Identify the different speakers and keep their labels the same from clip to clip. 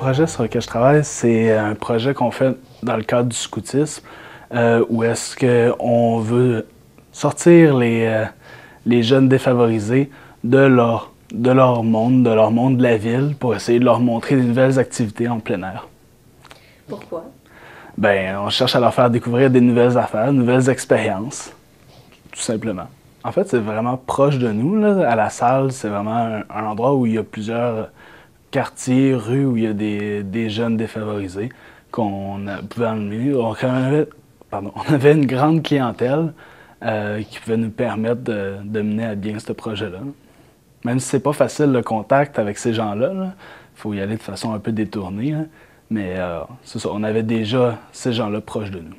Speaker 1: projet sur lequel je travaille, c'est un projet qu'on fait dans le cadre du scoutisme, où est-ce qu'on veut sortir les jeunes défavorisés de leur monde de la ville, pour essayer de leur montrer des nouvelles activités en plein air.
Speaker 2: Pourquoi?
Speaker 1: Ben, on cherche à leur faire découvrir des nouvelles affaires, de nouvelles expériences, tout simplement. En fait, c'est vraiment proche de nous, là. À la salle, c'est vraiment un endroit où il y a plusieurs quartiers, rues, où il y a des jeunes défavorisés pouvait emmener. On avait une grande clientèle qui pouvait nous permettre de mener à bien ce projet-là. Même si c'est pas facile le contact avec ces gens-là, il faut y aller de façon un peu détournée, là. Mais c'est ça, on avait déjà ces gens-là proches de nous.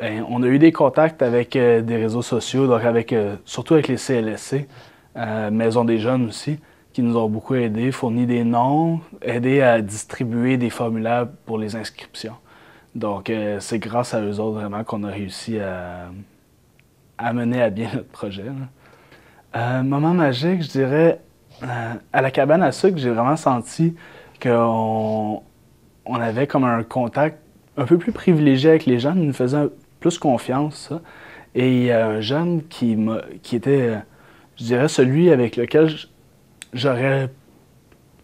Speaker 1: Ben, on a eu des contacts avec des réseaux sociaux, donc surtout avec les CLSC, Maison des jeunes aussi, qui nous ont beaucoup aidés, fourni des noms, aidé à distribuer des formulaires pour les inscriptions. Donc c'est grâce à eux autres vraiment qu'on a réussi à mener à bien notre projet, là. Moment magique, je dirais, à la cabane à sucre, j'ai vraiment senti qu'on avait comme un contact un peu plus privilégié avec les jeunes, ils nous faisaient plus confiance, ça. Et il y a un jeune qui était, je dirais, celui avec lequel j'aurais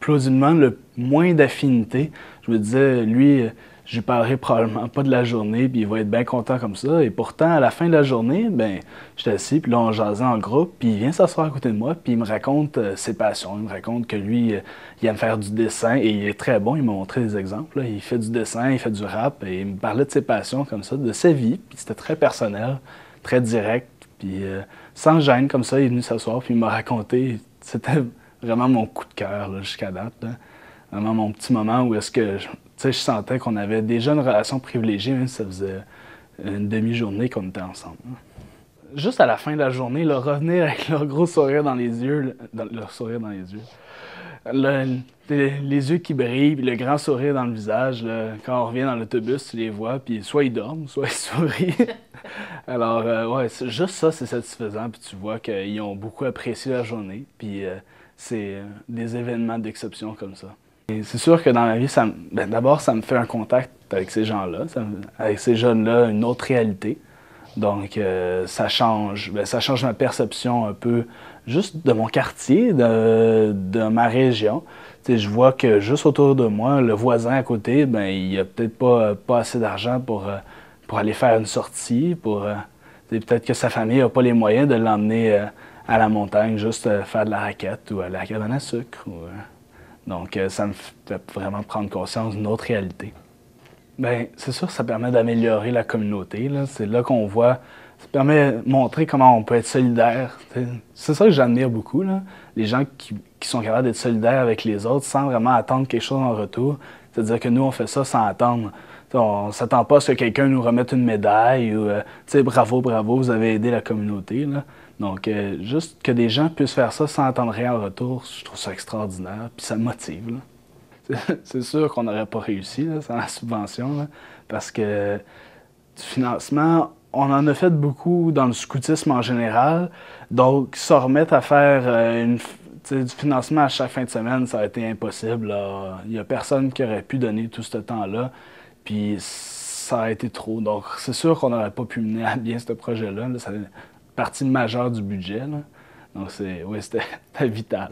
Speaker 1: plausiblement le moins d'affinité. Je me disais, lui, je lui parlerai probablement pas de la journée, puis il va être bien content comme ça. Et pourtant, à la fin de la journée, ben, j'étais assis, puis là, on jasait en groupe, puis il vient s'asseoir à côté de moi, puis il me raconte ses passions. Il me raconte que lui, il aime faire du dessin, et il est très bon. Il m'a montré des exemples, là. Il fait du dessin, il fait du rap, et il me parlait de ses passions comme ça, de sa vie, puis c'était très personnel, très direct, puis sans gêne comme ça, il est venu s'asseoir, puis il m'a raconté. C'était vraiment mon coup de cœur jusqu'à date, là. Vraiment mon petit moment où est-ce que je sentais qu'on avait déjà une relation privilégiée, même si ça faisait une demi-journée qu'on était ensemble. Juste à la fin de la journée, là, revenir avec leur gros sourire dans les yeux, leur sourire dans les yeux, les yeux qui brillent, puis le grand sourire dans le visage, là, quand on revient dans l'autobus, tu les vois, puis soit ils dorment, soit ils sourient. Alors, ouais, juste ça, c'est satisfaisant, puis tu vois qu'ils ont beaucoup apprécié la journée, puis c'est des événements d'exception comme ça. C'est sûr que dans ma vie, d'abord, ça me fait un contact avec ces gens-là, avec ces jeunes-là, une autre réalité. Donc, ça change ma perception un peu juste de mon quartier, de ma région. T'sais, je vois que juste autour de moi, le voisin à côté, ben, il a peut-être pas assez d'argent pour aller faire une sortie, peut-être que sa famille n'a pas les moyens de l'emmener à la montagne, juste faire de la raquette ou aller à la cabane à sucre. Donc, ça me fait vraiment prendre conscience d'une autre réalité. Bien, c'est sûr que ça permet d'améliorer la communauté, là. C'est là qu'on voit, ça permet de montrer comment on peut être solidaire. C'est ça que j'admire beaucoup, là. Les gens qui sont capables d'être solidaires avec les autres sans vraiment attendre quelque chose en retour. C'est-à-dire que nous, on fait ça sans attendre. On ne s'attend pas à ce que quelqu'un nous remette une médaille ou bravo, bravo, vous avez aidé la communauté, là. Donc, juste que des gens puissent faire ça sans attendre rien en retour, je trouve ça extraordinaire, puis ça me motive, là. C'est sûr qu'on n'aurait pas réussi là, sans la subvention, là, parce que du financement, on en a fait beaucoup dans le scoutisme en général. Donc, se remettre à faire du financement à chaque fin de semaine, ça a été impossible, là. Il n'y a personne qui aurait pu donner tout ce temps-là. Puis, ça a été trop. Donc, c'est sûr qu'on n'aurait pas pu mener à bien ce projet-là, là. Ça a une partie majeure du budget, là. Donc, c'était vital.